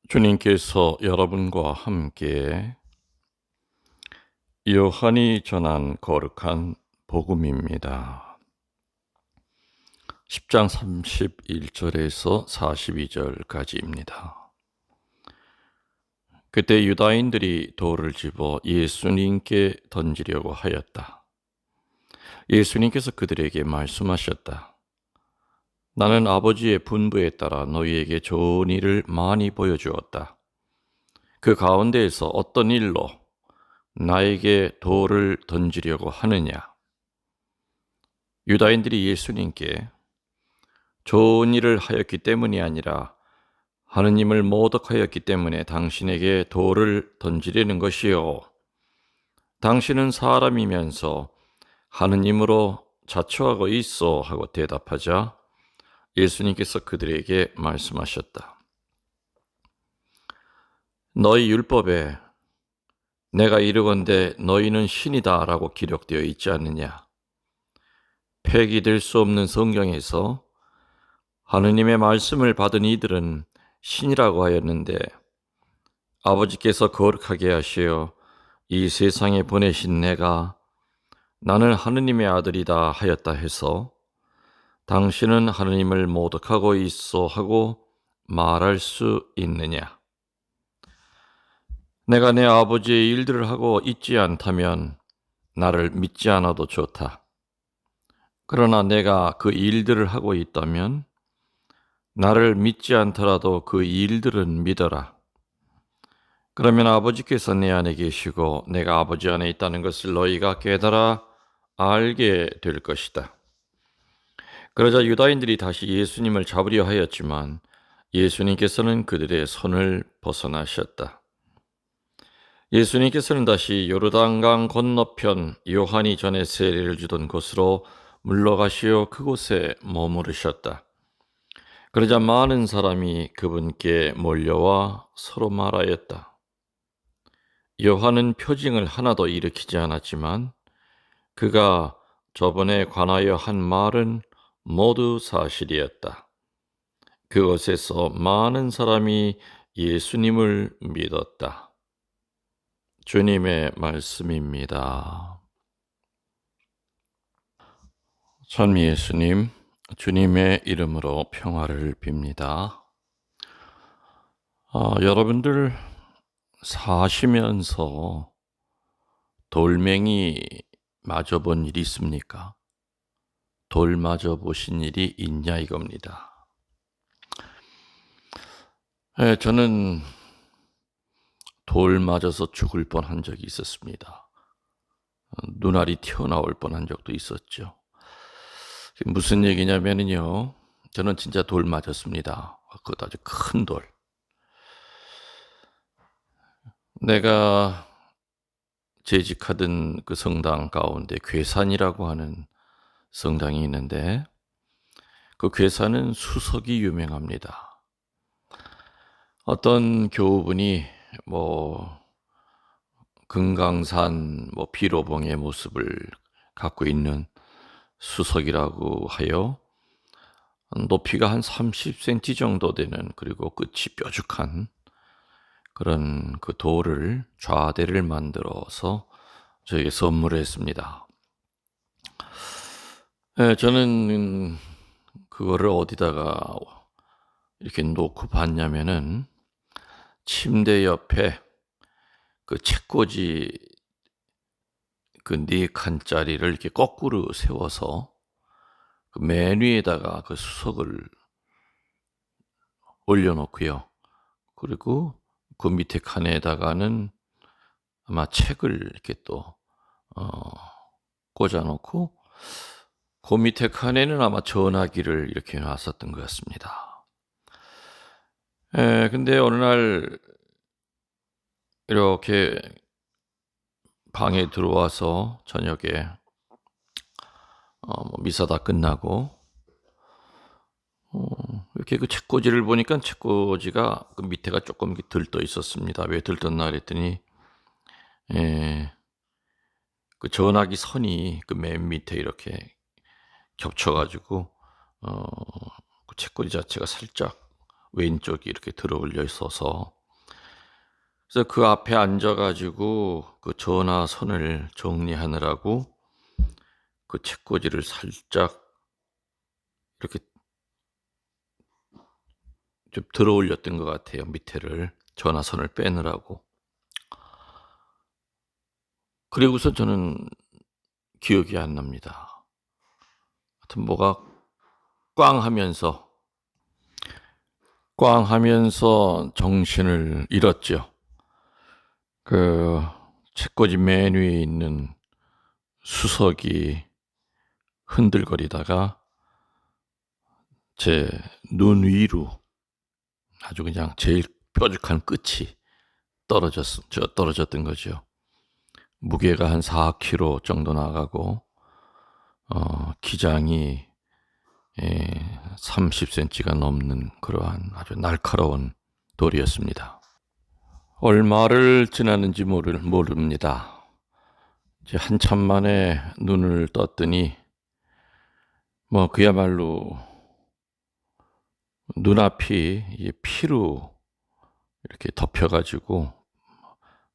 주님께서 여러분과 함께 요한이 전한 거룩한 복음입니다. 10장 31절에서 42절까지입니다. 그때 유다인들이 돌을 집어 예수님께 던지려고 하였다. 예수님께서 그들에게 말씀하셨다. 나는 아버지의 분부에 따라 너희에게 좋은 일을 많이 보여주었다. 그 가운데에서 어떤 일로 나에게 돌을 던지려고 하느냐? 유다인들이 예수님께 좋은 일을 하였기 때문이 아니라 하느님을 모독하였기 때문에 당신에게 돌을 던지려는 것이요. 당신은 사람이면서 하느님으로 자처하고 있어 하고 대답하자 예수님께서 그들에게 말씀하셨다. 너희 율법에 내가 이르건대 너희는 신이다 라고 기록되어 있지 않느냐? 폐기될 수 없는 성경에서 하느님의 말씀을 받은 이들은 신이라고 하였는데 아버지께서 거룩하게 하시어 이 세상에 보내신 내가 나는 하느님의 아들이다 하였다 해서 당신은 하느님을 모독하고 있어 하고 말할 수 있느냐? 내가 내 아버지의 일들을 하고 있지 않다면 나를 믿지 않아도 좋다. 그러나 내가 그 일들을 하고 있다면 나를 믿지 않더라도 그 일들은 믿어라. 그러면 아버지께서 내 안에 계시고 내가 아버지 안에 있다는 것을 너희가 깨달아 알게 될 것이다. 그러자 유다인들이 다시 예수님을 잡으려 하였지만 예수님께서는 그들의 손을 벗어나셨다. 예수님께서는 다시 요르단강 건너편 요한이 전에 세례를 주던 곳으로 물러가시어 그곳에 머무르셨다. 그러자 많은 사람이 그분께 몰려와 서로 말하였다. 요한은 표징을 하나도 일으키지 않았지만 그가 저번에 관하여 한 말은 모두 사실이었다. 그곳에서 많은 사람이 예수님을 믿었다. 주님의 말씀입니다. 전 예수님, 주님의 이름으로 평화를 빕니다. 여러분들 사시면서 돌멩이 맞아본 일이 있습니까? 돌 맞아보신 일이 있냐 이겁니다. 저는 돌 맞아서 죽을 뻔한 적이 있었습니다. 눈알이 튀어나올 뻔한 적도 있었죠. 무슨 얘기냐면요, 저는 진짜 돌 맞았습니다. 그것도 아주 큰 돌. 내가 재직하던 그 성당 가운데 괴산이라고 하는 성당이 있는데 그 괴산은 수석이 유명합니다. 어떤 교우분이 금강산 비로봉의 모습을 갖고 있는 수석이라고 하여 높이가 한 30cm 정도 되는, 그리고 끝이 뾰족한 그런 그 돌을, 좌대를 만들어서 저에게 선물했습니다. 저는 그거를 어디다가 이렇게 놓고 봤냐면은 침대 옆에 그 책꽂이 그 4칸짜리를 이렇게 거꾸로 세워서 그 맨 위에다가 그 수석을 올려놓고요. 그리고 그 밑에 칸에다가는 아마 책을 이렇게 또 꽂아놓고 그 밑에 칸에는 아마 전화기를 이렇게 놨었던 것 같습니다. 근데 어느 날 이렇게 방에 들어와서 저녁에 미사 다 끝나고 이렇게 그 책꽂이를 보니까 책꽂이가 그 밑에가 조금 들떠 있었습니다. 왜 들떴나 그랬더니 그 전화기 선이 그 맨 밑에 이렇게 겹쳐가지고 그 책꽂이 자체가 살짝 왼쪽이 이렇게 들어 올려 있어서, 그래서 그 앞에 앉아가지고 그 전화선을 정리하느라고 그 책꽂이를 살짝 이렇게 좀 들어 올렸던 것 같아요. 밑에를 전화선을 빼느라고. 그리고서 저는 기억이 안 납니다. 하여튼 뭐가 꽝 하면서 정신을 잃었죠. 그 책꽂이 맨 위에 있는 수석이 흔들거리다가 제 눈 위로 아주 그냥 제일 뾰족한 끝이 떨어졌던 거죠. 무게가 한 4kg 정도 나가고 기장이 30cm가 넘는 그러한 아주 날카로운 돌이었습니다. 얼마를 지났는지 모릅니다. 이제 한참 만에 눈을 떴더니 뭐 그야말로 눈앞이 피로 이렇게 덮여가지고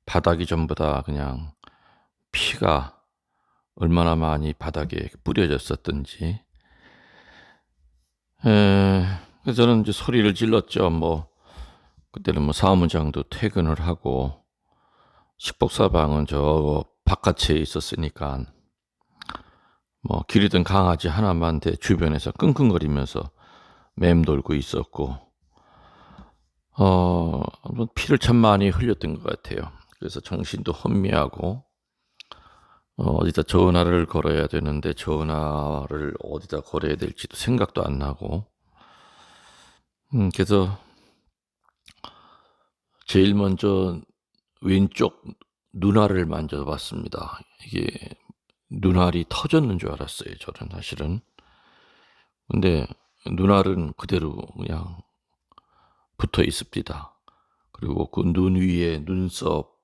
바닥이 전부 다 그냥 피가 얼마나 많이 바닥에 뿌려졌었던지. 그래서 저는 이제 소리를 질렀죠. 그때는 사무장도 퇴근을 하고 식복사방은 저 바깥에 있었으니까 기르던 강아지 하나만 주변에서 끙끙거리면서 맴돌고 있었고, 피를 참 많이 흘렸던 것 같아요. 그래서 정신도 혼미하고, 어디다 전화를 걸어야 되는데 전화를 어디다 걸어야 될지도 생각도 안 나고, 그래서 제일 먼저 왼쪽 눈알을 만져봤습니다. 이게 눈알이 터졌는 줄 알았어요, 저는 사실은. 근데 눈알은 그대로 그냥 붙어 있습니다. 그리고 그 눈 위에 눈썹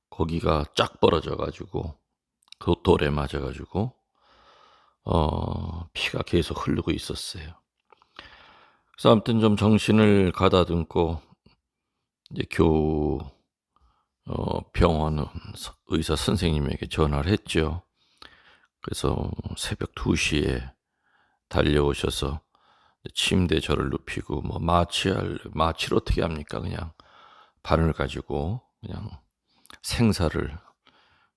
거기가 쫙 벌어져가지고 그 돌에 맞아가지고 피가 계속 흐르고 있었어요. 그래서 아무튼 좀 정신을 가다듬고 이제 병원 의사 선생님에게 전화를 했죠. 그래서 새벽 2시에 달려오셔서 침대에 저를 눕히고 마취를 어떻게 합니까? 그냥 바늘 가지고 그냥 생사를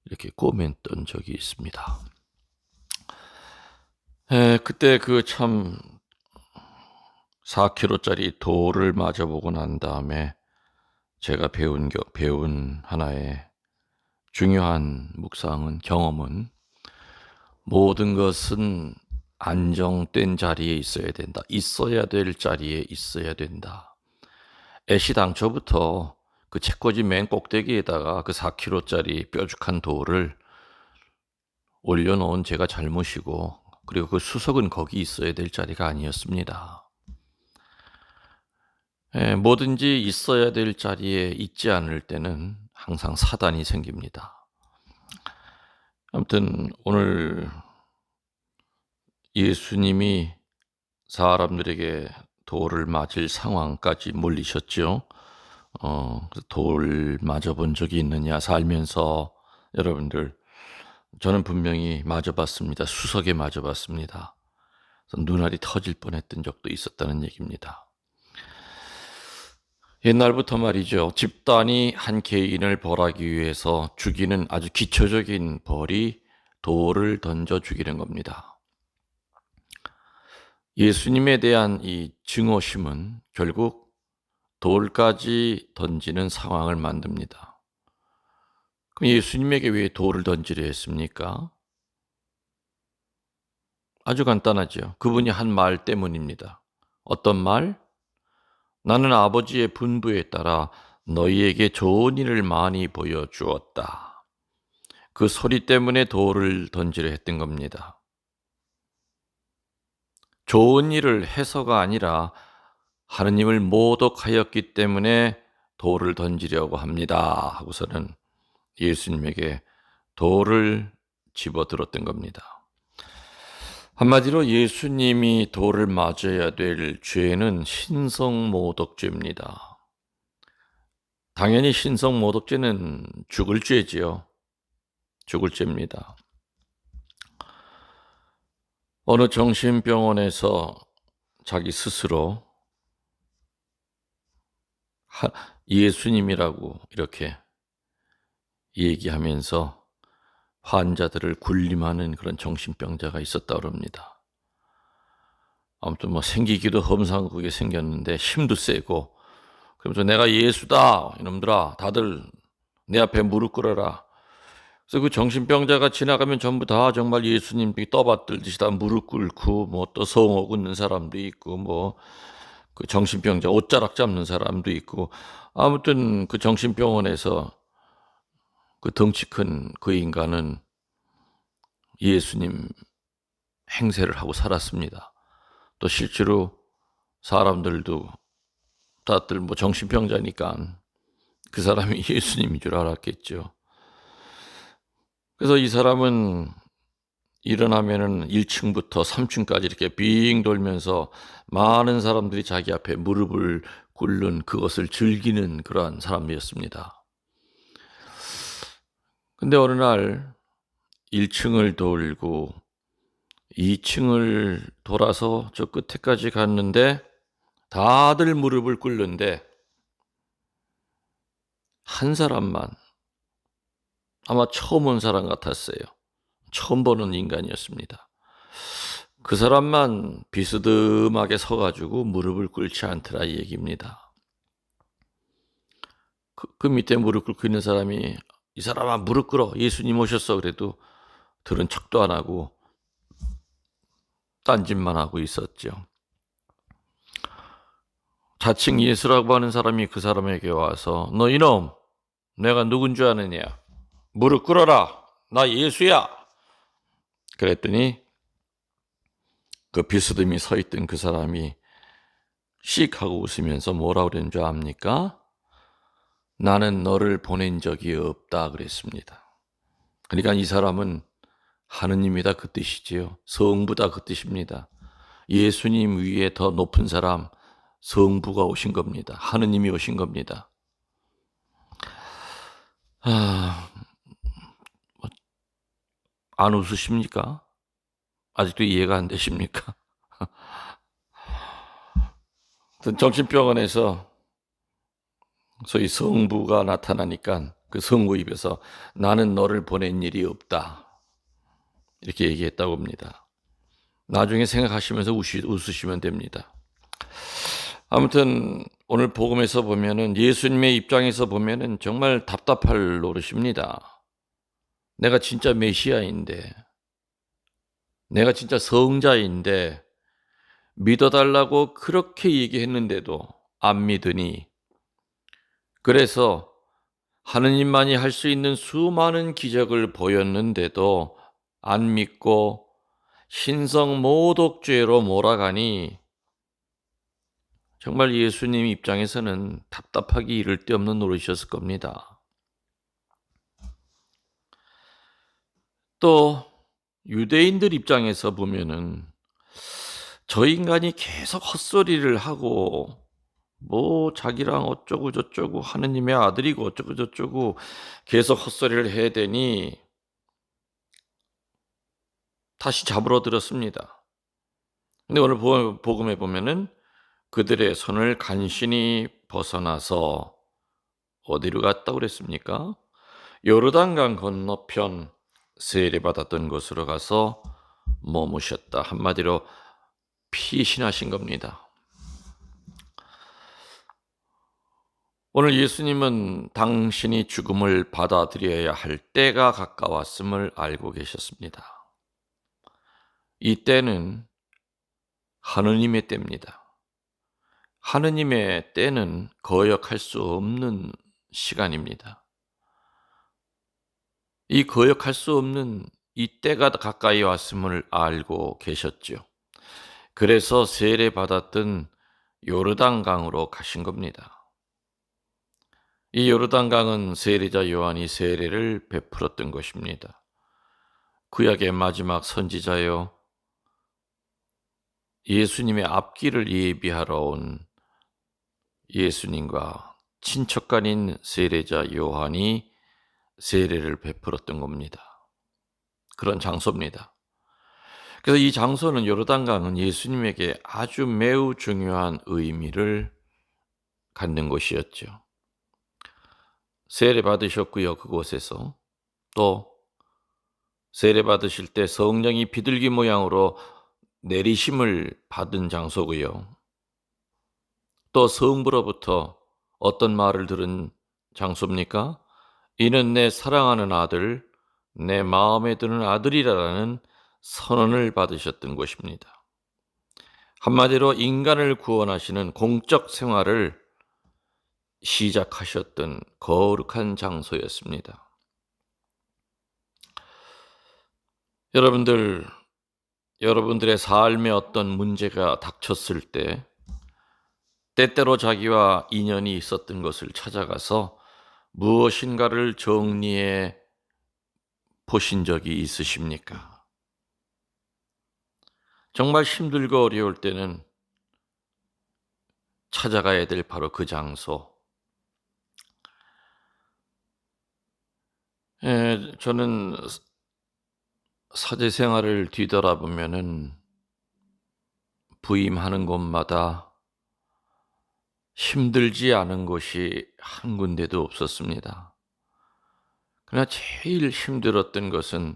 이렇게 꼬맸던 적이 있습니다. 그때 그 참 4kg짜리 돌을 맞아보고 난 다음에 제가 배운 하나의 중요한 경험은 모든 것은 안정된 자리에 있어야 된다. 있어야 될 자리에 있어야 된다. 애시당초부터 그 책꽂이 맨 꼭대기에다가 그 4kg짜리 뾰족한 돌을 올려놓은 제가 잘못이고, 그리고 그 수석은 거기 있어야 될 자리가 아니었습니다. 뭐든지 있어야 될 자리에 있지 않을 때는 항상 사단이 생깁니다. 아무튼 오늘 예수님이 사람들에게 돌을 맞을 상황까지 몰리셨죠. 돌 맞아본 적이 있느냐 살면서. 여러분들, 저는 분명히 맞아봤습니다. 수석에 맞아봤습니다. 눈알이 터질 뻔했던 적도 있었다는 얘기입니다. 옛날부터 말이죠. 집단이 한 개인을 벌하기 위해서 죽이는 아주 기초적인 벌이 돌을 던져 죽이는 겁니다. 예수님에 대한 이 증오심은 결국 돌까지 던지는 상황을 만듭니다. 그럼 예수님에게 왜 돌을 던지려 했습니까? 아주 간단하죠. 그분이 한 말 때문입니다. 어떤 말? 나는 아버지의 분부에 따라 너희에게 좋은 일을 많이 보여주었다. 그 소리 때문에 돌을 던지려 했던 겁니다. 좋은 일을 해서가 아니라 하느님을 모독하였기 때문에 돌을 던지려고 합니다 하고서는 예수님에게 돌을 집어들었던 겁니다. 한마디로 예수님이 돌을 맞아야 될 죄는 신성모독죄입니다. 당연히 신성모독죄는 죽을 죄지요. 죽을 죄입니다. 어느 정신병원에서 자기 스스로 예수님이라고 이렇게 얘기하면서 환자들을 군림하는 그런 정신병자가 있었다고 합니다. 아무튼 뭐 생기기도 험상궂게 생겼는데 힘도 세고, 그러면서 내가 예수다 이놈들아 다들 내 앞에 무릎 꿇어라. 그래서 그 정신병자가 지나가면 전부 다 정말 예수님이 떠받들듯이 다 무릎 꿇고, 뭐 또 성호 긋는 사람도 있고, 뭐 그 정신병자 옷자락 잡는 사람도 있고, 아무튼 그 정신병원에서 그 덩치 큰 그 인간은 예수님 행세를 하고 살았습니다. 또 실제로 사람들도 다들 뭐 정신병자니까 그 사람이 예수님인 줄 알았겠죠. 그래서 이 사람은 일어나면은 1층부터 3층까지 이렇게 빙 돌면서 많은 사람들이 자기 앞에 무릎을 꿇는 그것을 즐기는 그러한 사람이었습니다. 근데 어느 날 1층을 돌고 2층을 돌아서 저 끝에까지 갔는데 다들 무릎을 꿇는데 한 사람만, 아마 처음 온 사람 같았어요. 처음 보는 인간이었습니다. 그 사람만 비스듬하게 서가지고 무릎을 꿇지 않더라 이 얘기입니다. 그 밑에 무릎 꿇고 있는 사람이 이 사람아 무릎 꿇어 예수님 오셨어 그래도 들은 척도 안 하고 딴짓만 하고 있었죠. 자칭 예수라고 하는 사람이 그 사람에게 와서 너 이놈 내가 누군 줄 아느냐 무릎 꿇어라 나 예수야 그랬더니 그 비스듬히 서 있던 그 사람이 씩 하고 웃으면서 뭐라고 그랬는 줄 압니까? 나는 너를 보낸 적이 없다 그랬습니다. 그러니까 이 사람은 하느님이다 그 뜻이지요. 성부다 그 뜻입니다. 예수님 위에 더 높은 사람 성부가 오신 겁니다. 하느님이 오신 겁니다. 안 웃으십니까? 아직도 이해가 안 되십니까? 정신병원에서 소위 성부가 나타나니까 그 성부 입에서 나는 너를 보낸 일이 없다 이렇게 얘기했다고 합니다. 나중에 생각하시면서 웃으시면 됩니다. 아무튼 오늘 복음에서 보면은 예수님의 입장에서 보면은 정말 답답할 노릇입니다. 내가 진짜 메시아인데, 내가 진짜 성자인데 믿어달라고 그렇게 얘기했는데도 안 믿으니, 그래서 하느님만이 할 수 있는 수많은 기적을 보였는데도 안 믿고 신성모독죄로 몰아가니 정말 예수님 입장에서는 답답하기 이를 데 없는 노릇이었을 겁니다. 또 유대인들 입장에서 보면은 저 인간이 계속 헛소리를 하고 뭐 자기랑 어쩌고 저쩌고 하느님의 아들이고 어쩌고 저쩌고 계속 헛소리를 해야 되니 다시 잡으러 들었습니다. 근데 오늘 복음에 보면은 그들의 손을 간신히 벗어나서 어디로 갔다고 그랬습니까? 요르단강 건너편 세례받았던 곳으로 가서 머무셨다. 한마디로 피신하신 겁니다. 오늘 예수님은 당신이 죽음을 받아들여야 할 때가 가까웠음을 알고 계셨습니다. 이 때는 하느님의 때입니다. 하느님의 때는 거역할 수 없는 시간입니다. 이 거역할 수 없는 이 때가 가까이 왔음을 알고 계셨죠. 그래서 세례받았던 요르단강으로 가신 겁니다. 이 요르단강은 세례자 요한이 세례를 베풀었던 것입니다. 구약의 마지막 선지자요, 예수님의 앞길을 예비하러 온 예수님과 친척간인 세례자 요한이 세례를 베풀었던 겁니다. 그런 장소입니다. 그래서 이 장소는 요르단강은 예수님에게 아주 매우 중요한 의미를 갖는 곳이었죠. 세례 받으셨고요, 그곳에서. 또 세례 받으실 때 성령이 비둘기 모양으로 내리심을 받은 장소고요. 또 성부로부터 어떤 말을 들은 장소입니까? 이는 내 사랑하는 아들, 내 마음에 드는 아들이라는 선언을 받으셨던 곳입니다. 한마디로 인간을 구원하시는 공적 생활을 시작하셨던 거룩한 장소였습니다. 여러분들의 삶에 어떤 문제가 닥쳤을 때 때때로 자기와 인연이 있었던 것을 찾아가서 무엇인가를 정리해 보신 적이 있으십니까? 정말 힘들고 어려울 때는 찾아가야 될 바로 그 장소. 저는 사제 생활을 뒤돌아보면은 부임하는 곳마다 힘들지 않은 곳이 한 군데도 없었습니다. 그러나 제일 힘들었던 것은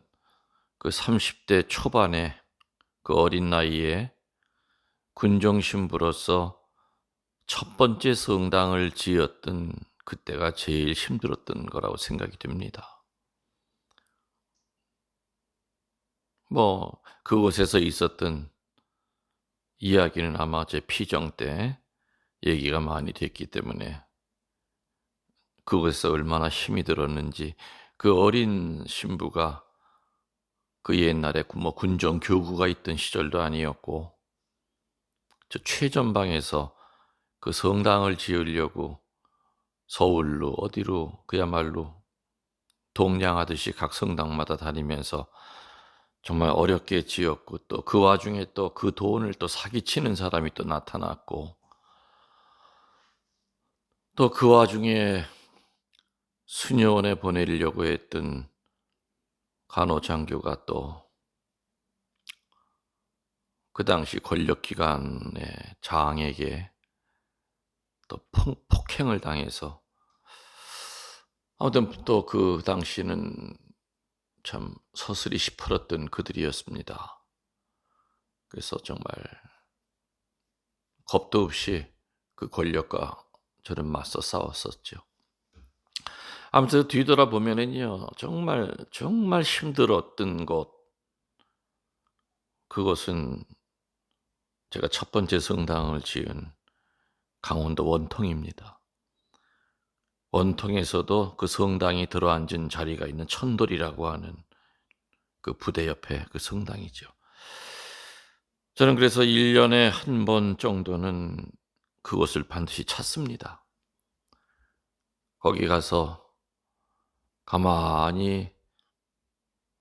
그 30대 초반에 그 어린 나이에 군종 신부로서 첫 번째 성당을 지었던 그때가 제일 힘들었던 거라고 생각이 됩니다. 그곳에서 있었던 이야기는 아마 제 피정 때 얘기가 많이 됐기 때문에 그곳에서 얼마나 힘이 들었는지, 그 어린 신부가 그 옛날에 군종 교구가 있던 시절도 아니었고, 저 최전방에서 그 성당을 지으려고 서울로 어디로 그야말로 동냥하듯이 각 성당마다 다니면서 정말 어렵게 지었고, 또 그 와중에 또 그 돈을 또 사기치는 사람이 또 나타났고, 또 그 와중에 수녀원에 보내려고 했던 간호장교가 또 그 당시 권력기관의 장에게 또 폭행을 당해서, 아무튼 또 그 당시는 참 서슬이 시퍼렀던 그들이었습니다. 그래서 정말 겁도 없이 그 권력과 저는 맞서 싸웠었죠. 아무튼 뒤돌아보면은요, 정말 힘들었던 곳, 그것은 제가 첫 번째 성당을 지은 강원도 원통입니다. 원통에서도 그 성당이 들어앉은 자리가 있는 천돌이라고 하는 그 부대 옆에 그 성당이죠. 저는 그래서 1년에 한 번 정도는 그곳을 반드시 찾습니다. 거기 가서 가만히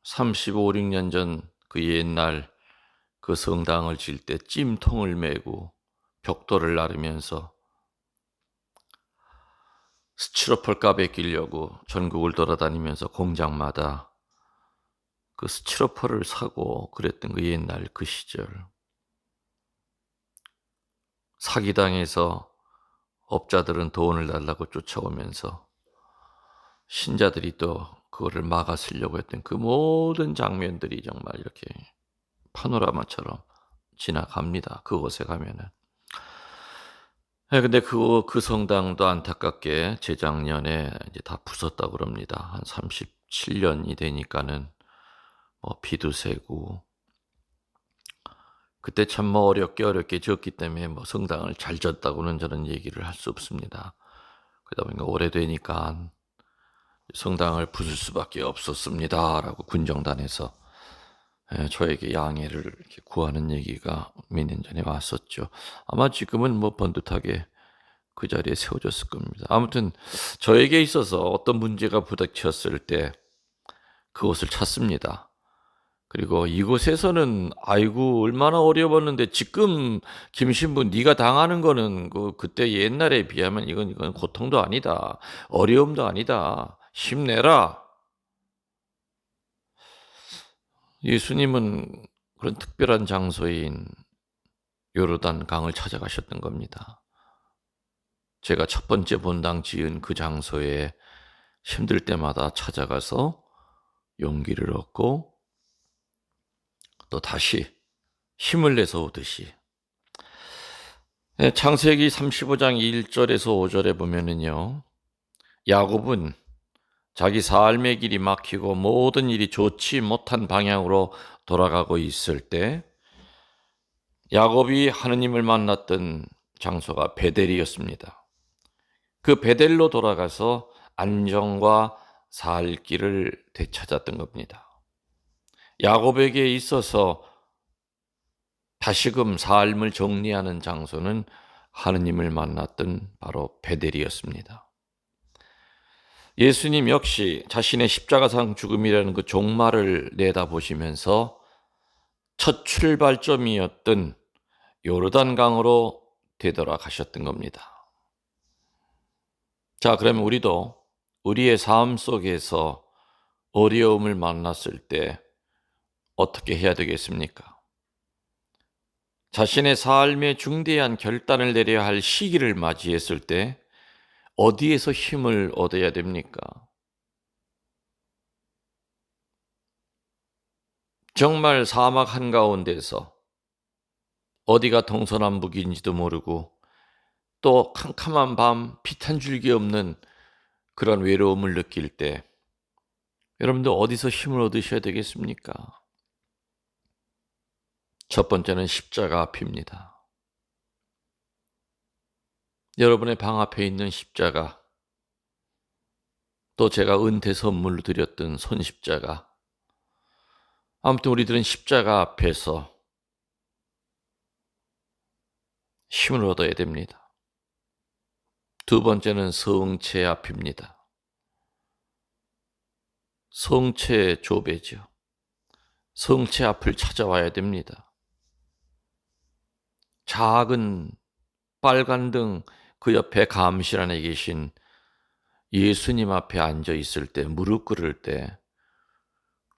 35, 6년 전 그 옛날 그 성당을 질 때 찜통을 메고 벽돌을 나르면서 스티로폴 까베끼려고 전국을 돌아다니면서 공장마다 그 스티로폴을 사고 그랬던 그 옛날 그 시절. 사기당해서 업자들은 돈을 달라고 쫓아오면서 신자들이 또 그거를 막아 쓰려고 했던 그 모든 장면들이 정말 이렇게 파노라마처럼 지나갑니다. 그곳에 가면은. 근데 그 성당도 안타깝게 재작년에 이제 다 부쉈다고 그럽니다. 한 37년이 되니까는 비도 새고, 그때 참 어렵게 지었기 때문에 성당을 잘 지었다고는 저는 얘기를 할 수 없습니다. 그러다 보니까 오래되니까 성당을 부술 수밖에 없었습니다라고 군정단에서 저에게 양해를 이렇게 구하는 얘기가 몇 년 전에 왔었죠. 아마 지금은 번듯하게 그 자리에 세워졌을 겁니다. 아무튼 저에게 있어서 어떤 문제가 부닥쳤을 때 그것을 찾습니다. 그리고 이곳에서는 아이고 얼마나 어려웠는데 지금 김신부 네가 당하는 거는 그때 옛날에 비하면 이건 고통도 아니다. 어려움도 아니다. 힘내라. 예수님은 그런 특별한 장소인 요르단 강을 찾아가셨던 겁니다. 제가 첫 번째 본당 지은 그 장소에 힘들 때마다 찾아가서 용기를 얻고 또 다시 힘을 내서 오듯이. 창세기 35장 1절에서 5절에 보면은요, 야곱은 자기 삶의 길이 막히고 모든 일이 좋지 못한 방향으로 돌아가고 있을 때 야곱이 하느님을 만났던 장소가 베델이었습니다. 그 베델로 돌아가서 안정과 살 길을 되찾았던 겁니다. 야곱에게 있어서 다시금 삶을 정리하는 장소는 하느님을 만났던 바로 베델이었습니다. 예수님 역시 자신의 십자가상 죽음이라는 그 종말을 내다보시면서 첫 출발점이었던 요르단강으로 되돌아가셨던 겁니다. 자, 그러면 우리도 우리의 삶 속에서 어려움을 만났을 때 어떻게 해야 되겠습니까? 자신의 삶에 중대한 결단을 내려야 할 시기를 맞이했을 때 어디에서 힘을 얻어야 됩니까? 정말 사막 한가운데서 어디가 동서남북인지도 모르고 또 캄캄한 밤 빛 한 줄기 없는 그런 외로움을 느낄 때 여러분들 어디서 힘을 얻으셔야 되겠습니까? 첫 번째는 십자가 앞입니다. 여러분의 방 앞에 있는 십자가, 또 제가 은퇴 선물로 드렸던 손십자가, 아무튼 우리들은 십자가 앞에서 힘을 얻어야 됩니다. 두 번째는 성체 앞입니다. 성체의 조배죠. 성체 앞을 찾아와야 됩니다. 작은 빨간 등 그 옆에 감실 안에 계신 예수님 앞에 앉아 있을 때, 무릎 꿇을 때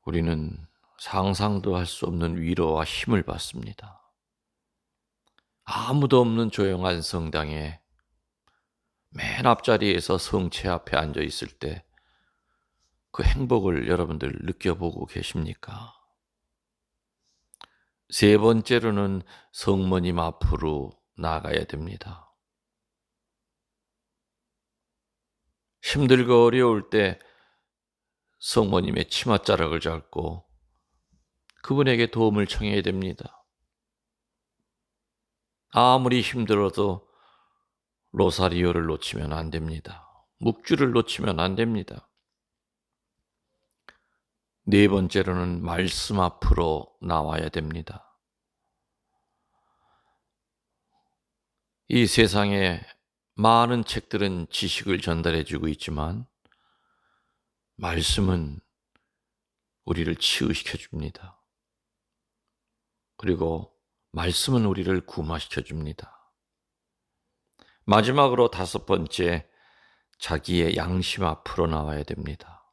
우리는 상상도 할 수 없는 위로와 힘을 받습니다. 아무도 없는 조용한 성당에 맨 앞자리에서 성체 앞에 앉아 있을 때 그 행복을 여러분들 느껴보고 계십니까? 세 번째로는 성모님 앞으로 나가야 됩니다. 힘들고 어려울 때 성모님의 치맛자락을 잡고 그분에게 도움을 청해야 됩니다. 아무리 힘들어도 로사리오를 놓치면 안 됩니다. 묵주를 놓치면 안 됩니다. 네 번째로는 말씀 앞으로 나와야 됩니다. 이 세상에 많은 책들은 지식을 전달해주고 있지만 말씀은 우리를 치유시켜 줍니다. 그리고 말씀은 우리를 구마시켜 줍니다. 마지막으로 다섯 번째, 자기의 양심 앞으로 나와야 됩니다.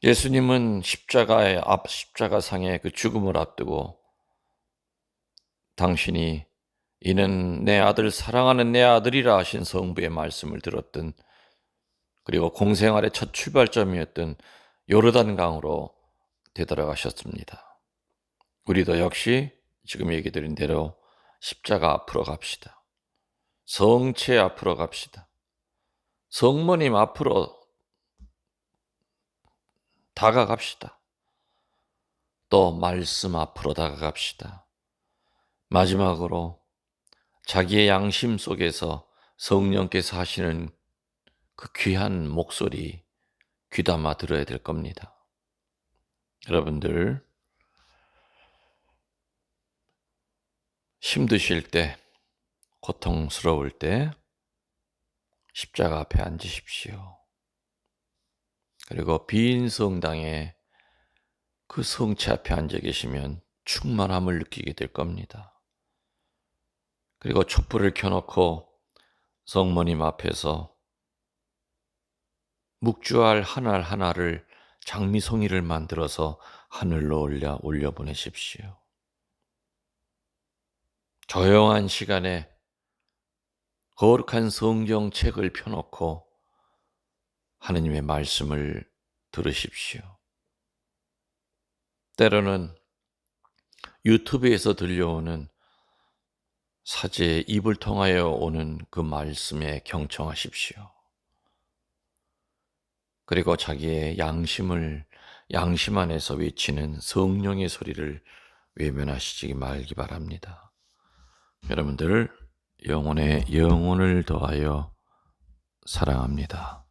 예수님은 십자가상의 그 죽음을 앞두고 당신이 이는 내 아들 사랑하는 내 아들이라 하신 성부의 말씀을 들었던, 그리고 공생활의 첫 출발점이었던 요르단강으로 되돌아가셨습니다. 우리도 역시 지금 얘기 드린 대로 십자가 앞으로 갑시다. 성체 앞으로 갑시다. 성모님 앞으로 다가갑시다. 또 말씀 앞으로 다가갑시다. 마지막으로 자기의 양심 속에서 성령께서 하시는 그 귀한 목소리 귀담아 들어야 될 겁니다. 여러분들 힘드실 때, 고통스러울 때 십자가 앞에 앉으십시오. 그리고 빈 성당에 그 성체 앞에 앉아 계시면 충만함을 느끼게 될 겁니다. 그리고 촛불을 켜놓고 성모님 앞에서 묵주할 한 알 하나를 장미송이를 만들어서 하늘로 올려보내십시오. 조용한 시간에 거룩한 성경책을 펴놓고 하느님의 말씀을 들으십시오. 때로는 유튜브에서 들려오는 사제의 입을 통하여 오는 그 말씀에 경청하십시오. 그리고 자기의 양심 안에서 외치는 성령의 소리를 외면하시지 말기 바랍니다. 여러분들 영혼에 영혼을 더하여 사랑합니다.